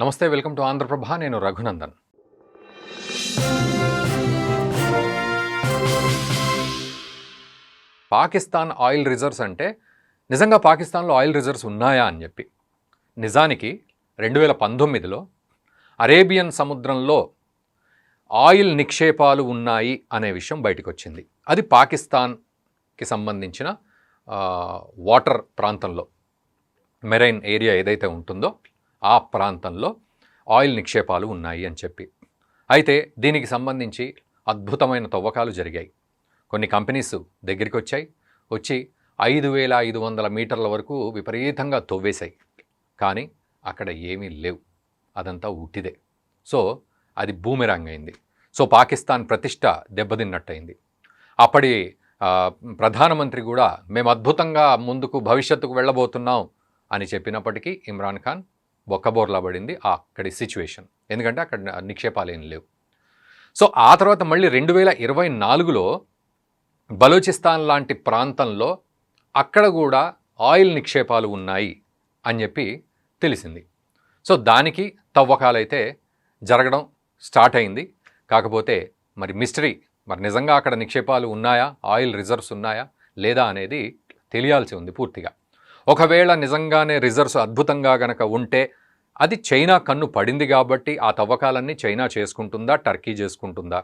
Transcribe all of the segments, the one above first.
నమస్తే, welcome to Andhraprabha. నేను Raghunandan. Pakistan oil reserves అంటే నిజంగా పాకిస్తాన్లో ఆయిల్ రిజర్వ్స్ ఉన్నాయా అని చెప్పి. నిజానికి 2019లో అరేబియన్ సముద్రంలో ఆయిల్ నిక్షేపాలు ఉన్నాయి అనే విషయం బయటకు వచ్చింది. అది పాకిస్తాన్కి సంబంధించిన వాటర్ ప్రాంతంలో, మెరైన్ ఏరియా ఏదైతే ఉంటుందో ఆ ప్రాంతంలో ఆయిల్ నిక్షేపాలు ఉన్నాయి అని చెప్పి. అయితే దీనికి సంబంధించి అద్భుతమైన తవ్వకాలు జరిగాయి. కొన్ని కంపెనీస్ దగ్గరికి వచ్చి 5,500 మీటర్ల వరకు విపరీతంగా తవ్వేశాయి. కానీ అక్కడ ఏమీ లేవు, అదంతా ఉట్టిదే. సో అది బూమెరాంగ్ అయింది. సో పాకిస్తాన్ ప్రతిష్ట దెబ్బతిన్నట్టయింది. అప్పటి ప్రధానమంత్రి కూడా మేము అద్భుతంగా ముందుకు భవిష్యత్తుకు వెళ్ళబోతున్నాం అని చెప్పినప్పటికీ ఇమ్రాన్ ఖాన్ బొక్కబోర్లా పడింది అక్కడి సిచ్యువేషన్. ఎందుకంటే అక్కడ నిక్షేపాలు ఏం లేవు. సో ఆ తర్వాత మళ్ళీ 2024లో బలూచిస్తాన్ లాంటి ప్రాంతంలో అక్కడ కూడా ఆయిల్ నిక్షేపాలు ఉన్నాయి అని చెప్పి తెలిసింది. సో దానికి తవ్వకాలైతే జరగడం స్టార్ట్ అయింది. కాకపోతే మరి మిస్టరీ, మరి నిజంగా అక్కడ నిక్షేపాలు ఉన్నాయా, ఆయిల్ రిజర్వ్స్ ఉన్నాయా లేదా అనేది తెలియాల్సి ఉంది పూర్తిగా. ఒకవేళ నిజంగానే రిజర్వ్స్ అద్భుతంగా గనక ఉంటే అది చైనా కన్ను పడింది కాబట్టి ఆ తవ్వకాలన్నీ చైనా చేసుకుంటుందా, టర్కీ చేసుకుంటుందా?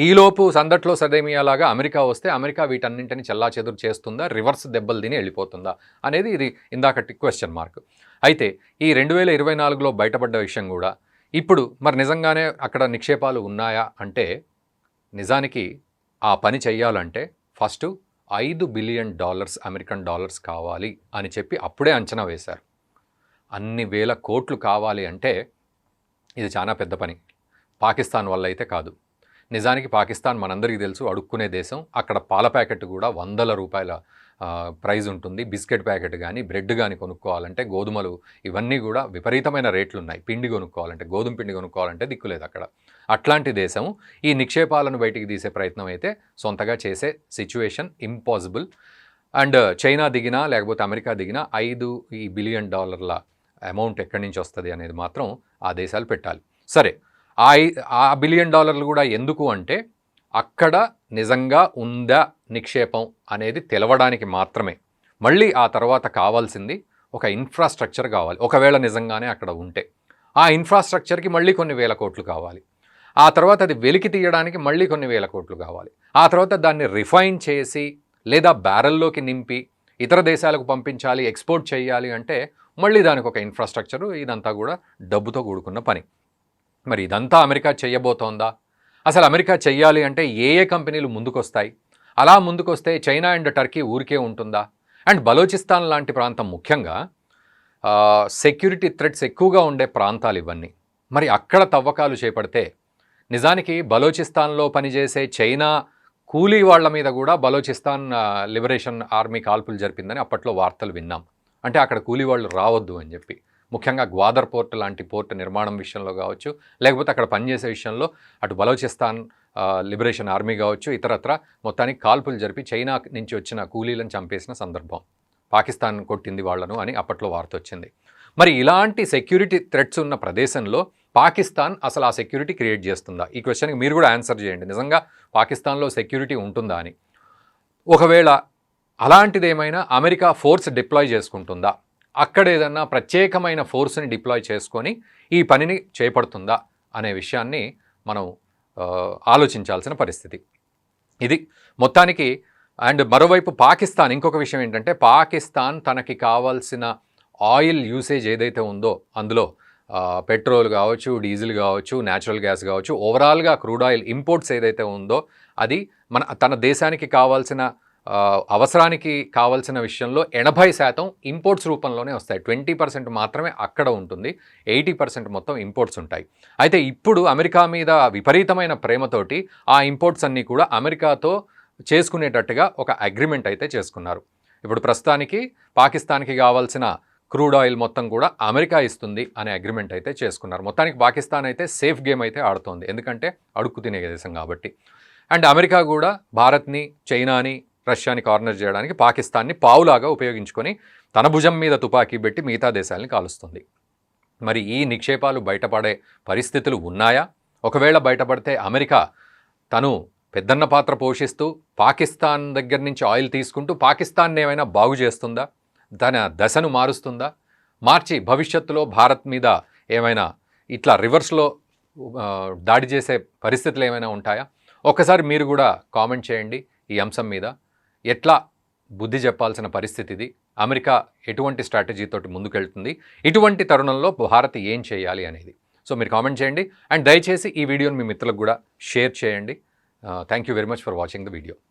ఈలోపు సందట్లో సదేమియాలాగా అమెరికా వస్తే అమెరికా వీటన్నింటినీ చెల్లాచెదురు చేస్తుందా, రివర్స్ దెబ్బలు తిని వెళ్ళిపోతుందా అనేది ఇది ఇందాకటి క్వశ్చన్ మార్క్. అయితే ఈ 2024లో బయటపడ్డ విషయం కూడా ఇప్పుడు మరి నిజంగానే అక్కడ నిక్షేపాలు ఉన్నాయా అంటే, నిజానికి ఆ పని చెయ్యాలంటే ఫస్ట్ $5 బిలియన్ అమెరికన్ డాలర్స్ కావాలి అని చెప్పి అప్పుడే అంచనా వేశారు. అన్ని వేల కోట్లు కావాలి అంటే ఇది చాలా పెద్ద పని. పాకిస్తాన్ వల్ల అయితే కాదు. నిజానికి పాకిస్తాన్ మనందరికీ తెలుసు, అడుక్కునే దేశం. అక్కడ పాల ప్యాకెట్ కూడా $100 ప్రైజ్ ఉంటుంది. బిస్కెట్ ప్యాకెట్ కానీ బ్రెడ్ కానీ కొనుక్కోవాలంటే, గోధుమలు ఇవన్నీ కూడా విపరీతమైన రేట్లు ఉన్నాయి. పిండి కొనుక్కోవాలంటే, గోధుమ పిండి కొనుక్కోవాలంటే దిక్కులేదు అక్కడ. అట్లాంటి దేశం ఈ నిక్షేపాలను బయటికి తీసే ప్రయత్నం అయితే సొంతగా చేసే సిచ్యువేషన్ ఇంపాసిబుల్. అండ్ చైనా దిగినా లేకపోతే అమెరికా దిగినా $5 బిలియన్ అమౌంట్ ఎక్కడి నుంచి వస్తుంది అనేది మాత్రం ఆ దేశాలు పెట్టాలి. సరే, ఆ $1 బిలియన్ కూడా ఎందుకు అంటే అక్కడ నిజంగా ఉందా నిక్షేపం అనేది తెలవడానికి మాత్రమే. మళ్ళీ ఆ తర్వాత కావాల్సింది ఒక ఇన్ఫ్రాస్ట్రక్చర్ కావాలి. ఒకవేళ నిజంగానే అక్కడ ఉంటే ఆ ఇన్ఫ్రాస్ట్రక్చర్కి మళ్ళీ కొన్ని వేల కోట్లు కావాలి. ఆ తర్వాత అది వెలికి తీయడానికి మళ్ళీ కొన్ని వేల కోట్లు కావాలి. ఆ తర్వాత దాన్ని రిఫైన్ చేసి లేదా బ్యారెల్లోకి నింపి ఇతర దేశాలకు పంపించాలి, ఎక్స్పోర్ట్ చేయాలి అంటే మళ్ళీ దానికి ఒక ఇన్ఫ్రాస్ట్రక్చరు, ఇదంతా కూడా డబ్బుతో కూడుకున్న పని. మరి ఇదంతా అమెరికా చెయ్యబోతోందా? అసలు అమెరికా చెయ్యాలి అంటే ఏ కంపెనీలు ముందుకొస్తాయి? అలా ముందుకొస్తే చైనా అండ్ టర్కీ ఊరికే ఉంటుందా? అండ్ బలూచిస్తాన్ లాంటి ప్రాంతం ముఖ్యంగా సెక్యూరిటీ థ్రెట్స్ ఎక్కువగా ఉండే ప్రాంతాలు ఇవన్నీ. మరి అక్కడ తవ్వకాలు చేపడితే నిజానికి బలూచిస్తాన్లో పనిచేసే చైనా కూలీ వాళ్ల మీద కూడా బలూచిస్తాన్ లిబరేషన్ ఆర్మీ కాల్పులు జరిపిందని అప్పట్లో వార్తలు విన్నాం. అంటే అక్కడ కూలీ వాళ్ళు రావద్దు అని చెప్పి. ముఖ్యంగా గ్వాదర్ పోర్ట్ లాంటి పోర్ట్ నిర్మాణం విషయంలో కావచ్చు, లేకపోతే అక్కడ పనిచేసే విషయంలో అటు బలూచిస్తాన్ లిబరేషన్ ఆర్మీ కావచ్చు, ఇతరత్ర మొత్తానికి కాల్పులు జరిపి చైనా నుంచి వచ్చిన కూలీలను చంపేసిన సందర్భం. పాకిస్తాన్ కొట్టింది వాళ్లను అని అప్పట్లో వార్త వచ్చింది. మరి ఇలాంటి సెక్యూరిటీ థ్రెట్స్ ఉన్న ప్రదేశంలో పాకిస్తాన్ అసలు ఆ సెక్యూరిటీ క్రియేట్ చేస్తుందా? ఈ క్వశ్చన్కి మీరు కూడా ఆన్సర్ చేయండి. నిజంగా పాకిస్తాన్లో సెక్యూరిటీ ఉంటుందా అని. ఒకవేళ అలాంటిది ఏమైనా అమెరికా ఫోర్స్ డిప్లాయ్ చేసుకుంటుందా? అక్కడ ఏదన్నా ప్రత్యేకమైన ఫోర్స్ని డిప్లాయ్ చేసుకొని ఈ పనిని చేపడుతుందా అనే విషయాన్ని మనం ఆలోచించాల్సిన పరిస్థితి ఇది మొత్తానికి. అండ్ మరోవైపు పాకిస్తాన్ ఇంకొక విషయం ఏంటంటే, పాకిస్తాన్ తనకి కావాల్సిన ఆయిల్ యూసేజ్ ఏదైతే ఉందో అందులో పెట్రోల్ కావచ్చు, డీజిల్ కావచ్చు, న్యాచురల్ గ్యాస్ కావచ్చు, ఓవరాల్గా క్రూడ్ ఆయిల్ ఇంపోర్ట్స్ ఏదైతే ఉందో అది తన దేశానికి కావాల్సిన అవసరానికి కావాల్సిన విషయంలో 80% ఇంపోర్ట్స్ రూపంలోనే వస్తాయి. 20% మాత్రమే అక్కడ ఉంటుంది. 80% మొత్తం ఇంపోర్ట్స్ ఉంటాయి. అయితే ఇప్పుడు అమెరికా మీద విపరీతమైన ప్రేమతోటి ఆ ఇంపోర్ట్స్ అన్నీ కూడా అమెరికాతో చేసుకునేటట్టుగా ఒక అగ్రిమెంట్ అయితే చేసుకున్నారు. ఇప్పుడు ప్రస్తుతానికి పాకిస్తాన్కి కావాల్సిన క్రూడ్ ఆయిల్ మొత్తం కూడా అమెరికా ఇస్తుంది అనే అగ్రిమెంట్ అయితే చేసుకున్నారు. మొత్తానికి పాకిస్తాన్ అయితే సేఫ్ గేమ్ అయితే ఆడుతోంది, ఎందుకంటే అడుక్కు తినే దేశం కాబట్టి. అండ్ అమెరికా కూడా భారత్ని, చైనాని, రష్యాని కార్నర్ చేయడానికి పాకిస్తాన్ని పావులాగా ఉపయోగించుకొని తన భుజం మీద తుపాకీ పెట్టి మిగతా దేశాలని కాలుస్తుంది. మరి ఈ నిక్షేపాలు బయటపడే పరిస్థితులు ఉన్నాయా? ఒకవేళ బయటపడితే అమెరికా తను పెద్దన్న పాత్ర పోషిస్తూ పాకిస్తాన్ దగ్గర నుంచి ఆయిల్ తీసుకుంటూ పాకిస్తాన్ ఏమైనా బాగు చేస్తుందా? తన దశను మారుస్తుందా? మార్చి భవిష్యత్తులో భారత్ మీద ఏమైనా ఇట్లా రివర్స్లో దాడి చేసే పరిస్థితులు ఏమైనా ఉంటాయా? ఒకసారి మీరు కూడా కామెంట్ చేయండి ఈ అంశం మీద. ఎట్లా బుద్ధి చెప్పాల్సిన పరిస్థితి ఇది? అమెరికా ఎటువంటి స్ట్రాటజీతోటి ముందుకెళ్తుంది? ఇటువంటి తరుణంలో భారత్ ఏం చేయాలి అనేది. సో మీరు కామెంట్ చేయండి అండ్ దయచేసి ఈ వీడియోని మీ మిత్రులకు కూడా షేర్ చేయండి. Thank you very much for watching the video.